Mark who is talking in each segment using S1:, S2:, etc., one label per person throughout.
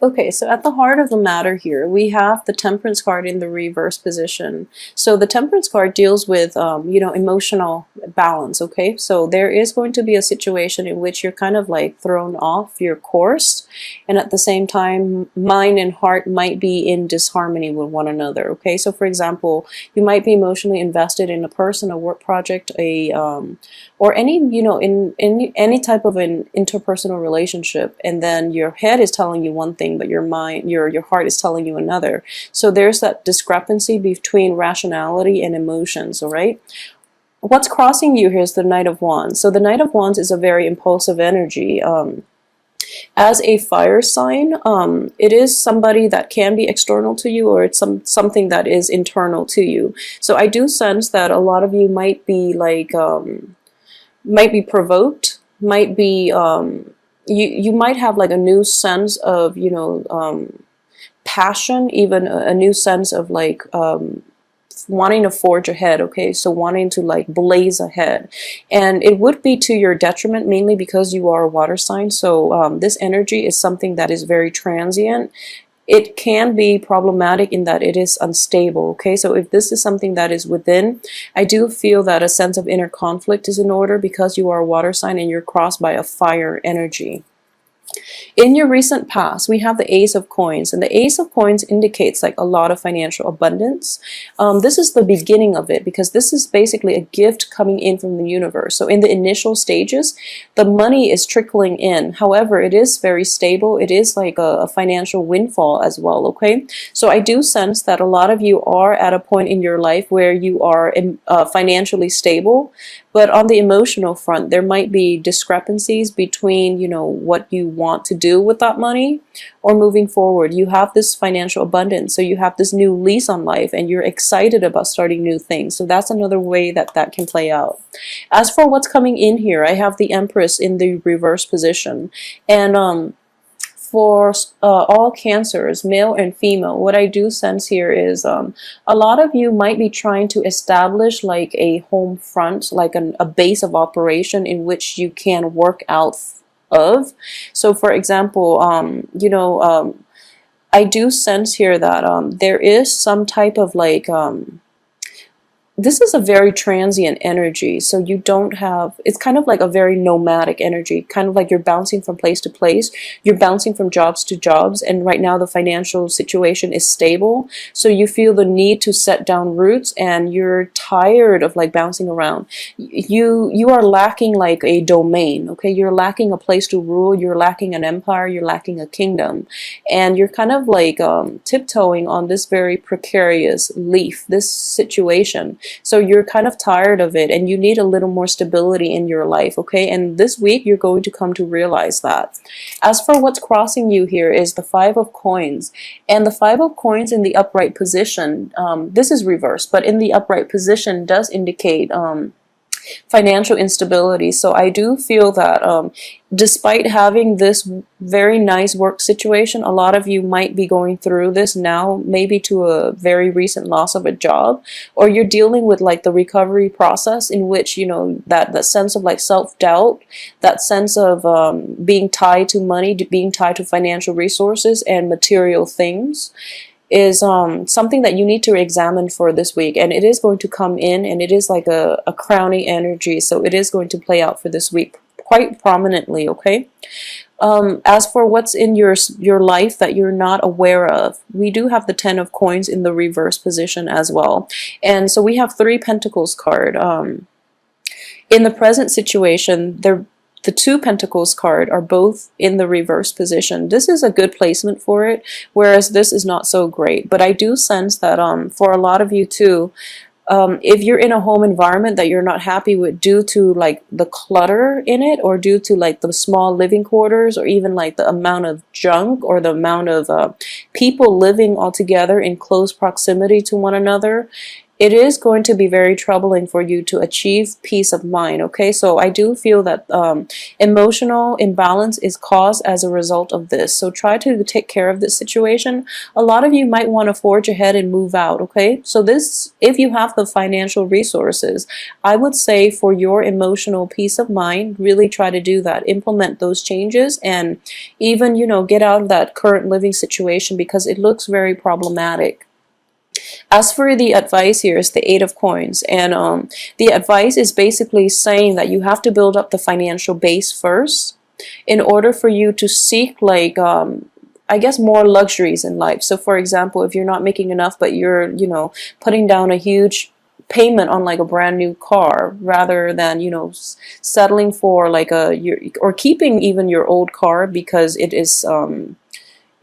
S1: Okay, so at the heart of the matter here, we have the Temperance card in the reverse position. So the Temperance card deals with, emotional balance, okay? So there is going to be a situation in which you're kind of like thrown off your course, and at the same time, mind and heart might be in disharmony with one another, okay? So for example, you might be emotionally invested in a person, a work project, or any, in any type of an interpersonal relationship, and then your head is telling you one thing, but your mind, your heart is telling you another. So there's that discrepancy between rationality and emotions, all right? What's crossing you here is the Knight of Wands. So the Knight of Wands is a very impulsive energy. As a fire sign, it is somebody that can be external to you, or it's something that is internal to you. So I do sense that a lot of you might be like, might be provoked, might be, you might have like a new sense of, passion, even a new sense of like, wanting to forge ahead, okay? So wanting to like blaze ahead. And it would be to your detriment, mainly because you are a water sign. So this energy is something that is very transient. It can be problematic in that it is unstable, okay? So if this is something that is within, I do feel that a sense of inner conflict is in order, because you are a water sign and you're crossed by a fire energy. In your recent past, we have the Ace of Coins, and the Ace of Coins indicates like a lot of financial abundance. This is the beginning of it, because this is basically a gift coming in from the universe. So in the initial stages, the money is trickling in. However, it is very stable. It is like a financial windfall as well, okay? So I do sense that a lot of you are at a point in your life where you are financially stable, but on the emotional front, there might be discrepancies between, what you want to do with that money or moving forward. You have this financial abundance, so you have this new lease on life and you're excited about starting new things. So that's another way that that can play out. As for what's coming in here, I have the Empress in the reverse position. And for all cancers, male and female, what I do sense here is a lot of you might be trying to establish like a home front, like a base of operation in which you can work out of. So for example, I do sense here that there is some type of like, this is a very transient energy, so you don't have, it's kind of like a very nomadic energy, kind of like you're bouncing from place to place, you're bouncing from jobs to jobs, and right now the financial situation is stable, so you feel the need to set down roots, and you're tired of like bouncing around. You are lacking like a domain, okay? You're lacking a place to rule, you're lacking an empire, you're lacking a kingdom, and you're kind of like tiptoeing on this very precarious leaf, this situation. So you're kind of tired of it and you need a little more stability in your life, okay? And this week you're going to come to realize that. As for what's crossing you here is the Five of Coins. And the Five of Coins in the upright position, this is reversed, but in the upright position does indicate financial instability. So I do feel that despite having this very nice work situation, a lot of you might be going through this now, maybe to a very recent loss of a job, or you're dealing with like the recovery process in which, that sense of like self-doubt, that sense of being tied to money, being tied to financial resources and material things, is something that you need to examine for this week. And it is going to come in, and it is like a crowning energy, so it is going to play out for this week quite prominently, okay? As for what's in your life that you're not aware of, we do have the Ten of Coins in the reverse position as well. And so we have Three Pentacles card. In the present situation, the Two Pentacles card are both in the reverse position. This is a good placement for it, whereas this is not so great. But I do sense that for a lot of you too, if you're in a home environment that you're not happy with due to like the clutter in it, or due to like the small living quarters, or even like the amount of junk, or the amount of people living all together in close proximity to one another, it is going to be very troubling for you to achieve peace of mind. Okay, so I do feel that emotional imbalance is caused as a result of this. So try to take care of this situation. A lot of you might want to forge ahead and move out. Okay, so this, if you have the financial resources, I would say for your emotional peace of mind, really try to do that. Implement those changes and even, you know, get out of that current living situation because it looks very problematic. As for the advice, here is the Eight of Coins, and the advice is basically saying that you have to build up the financial base first in order for you to seek, like, I guess, more luxuries in life. So for example, if you're not making enough but you're, you know, putting down a huge payment on like a brand new car rather than, you know, settling for like or keeping even your old car because it is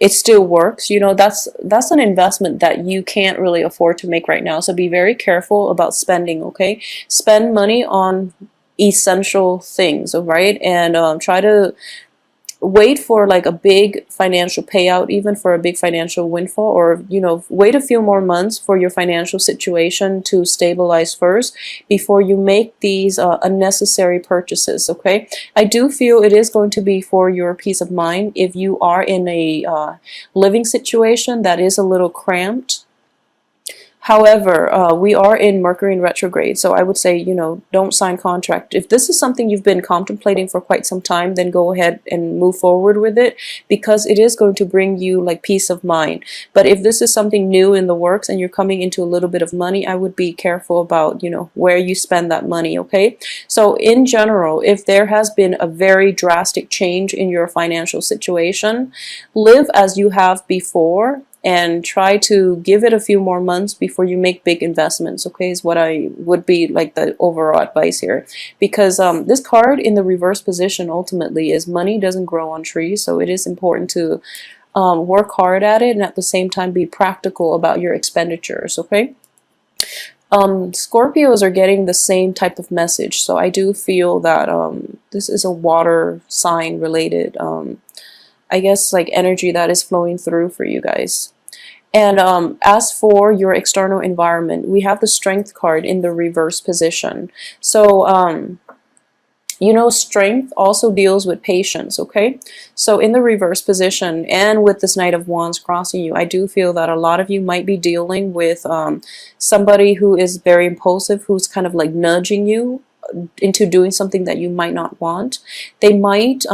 S1: it still works, you know, that's an investment that you can't really afford to make right now. So be very careful about spending. Okay, spend money on essential things, all right, and try to wait for like a big financial payout, even for a big financial windfall, or, you know, wait a few more months for your financial situation to stabilize first before you make these unnecessary purchases. Okay, I do feel it is going to be for your peace of mind if you are in a living situation that is a little cramped. However, we are in Mercury in retrograde, so I would say, you know, don't sign contract. If this is something you've been contemplating for quite some time, then go ahead and move forward with it because it is going to bring you like peace of mind. But if this is something new in the works and you're coming into a little bit of money, I would be careful about, you know, where you spend that money. Okay, so in general, if there has been a very drastic change in your financial situation, live as you have before and try to give it a few more months before you make big investments. Okay, is what I would be like the overall advice here, because this card in the reverse position ultimately is money doesn't grow on trees, so it is important to work hard at it and at the same time be practical about your expenditures. Okay, Scorpios are getting the same type of message, so I do feel that this is a water sign related I guess like energy that is flowing through for you guys. And as for your external environment, we have the Strength card in the reverse position. So you know, strength also deals with patience. Okay, so in the reverse position and with this Knight of Wands crossing you, I do feel that a lot of you might be dealing with somebody who is very impulsive, who's kind of like nudging you into doing something that you might not want. They might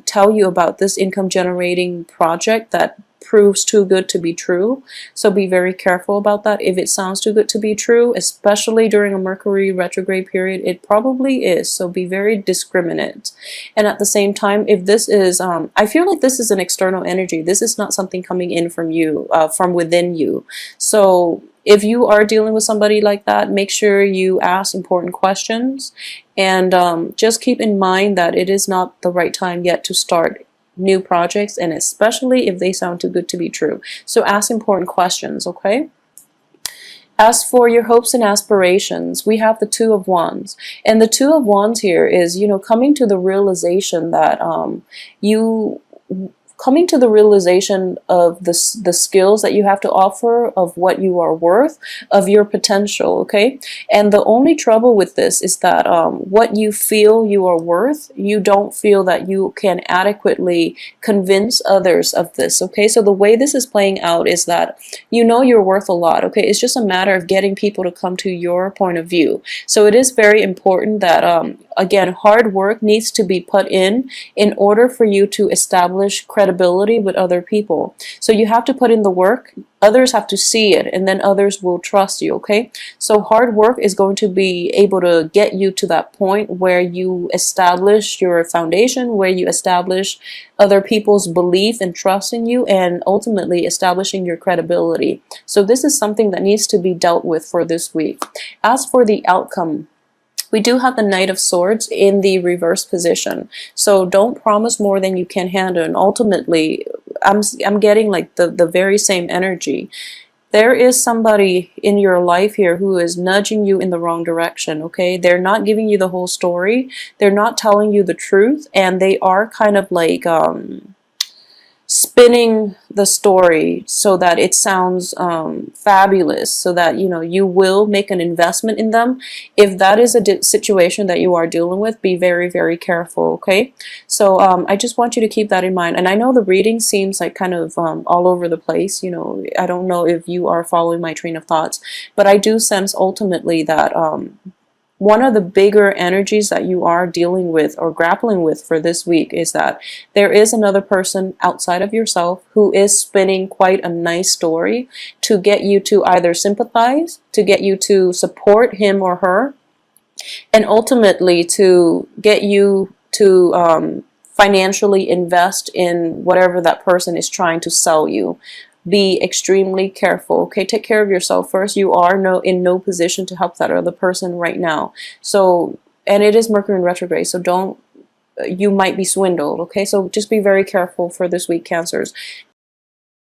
S1: tell you about this income generating project that proves too good to be true. So be very careful about that. If it sounds too good to be true, especially during a Mercury retrograde period, it probably is. So be very discriminate. And at the same time, if this is, I feel like this is an external energy. This is not something coming in from you, from within you. So if you are dealing with somebody like that, make sure you ask important questions and just keep in mind that it is not the right time yet to start new projects, and especially if they sound too good to be true. So ask important questions. Okay, as for your hopes and aspirations, we have the Two of Wands, and the Two of Wands here is, you know, coming to the realization that coming to the realization of the skills that you have to offer, of what you are worth, of your potential. Okay, and the only trouble with this is that what you feel you are worth, you don't feel that you can adequately convince others of this. Okay, so the way this is playing out is that you know you're worth a lot. Okay, it's just a matter of getting people to come to your point of view. So it is very important that again, hard work needs to be put in order for you to establish credibility with other people. So you have to put in the work, others have to see it, and then others will trust you. Okay, so hard work is going to be able to get you to that point where you establish your foundation, where you establish other people's belief and trust in you, and ultimately establishing your credibility. So this is something that needs to be dealt with for this week. As for the outcome, we do have the Knight of Swords in the reverse position. So don't promise more than you can handle. And ultimately, I'm getting like the very same energy. There is somebody in your life here who is nudging you in the wrong direction. Okay, they're not giving you the whole story. They're not telling you the truth, and they are kind of like spinning the story so that it sounds fabulous, so that you will make an investment in them. If that is a situation that you are dealing with, be very, very careful. Okay, so I just want you to keep that in mind. And I know the reading seems like kind of all over the place. I don't know if you are following my train of thoughts, but I do sense ultimately that one of the bigger energies that you are dealing with or grappling with for this week is that there is another person outside of yourself who is spinning quite a nice story to get you to either sympathize, to get you to support him or her, and ultimately to get you to financially invest in whatever that person is trying to sell you. Be extremely careful. Okay, take care of yourself first. You are in no position to help that other person right now. So, and it is Mercury in retrograde, so you might be swindled. Okay, so just be very careful for this week, Cancers.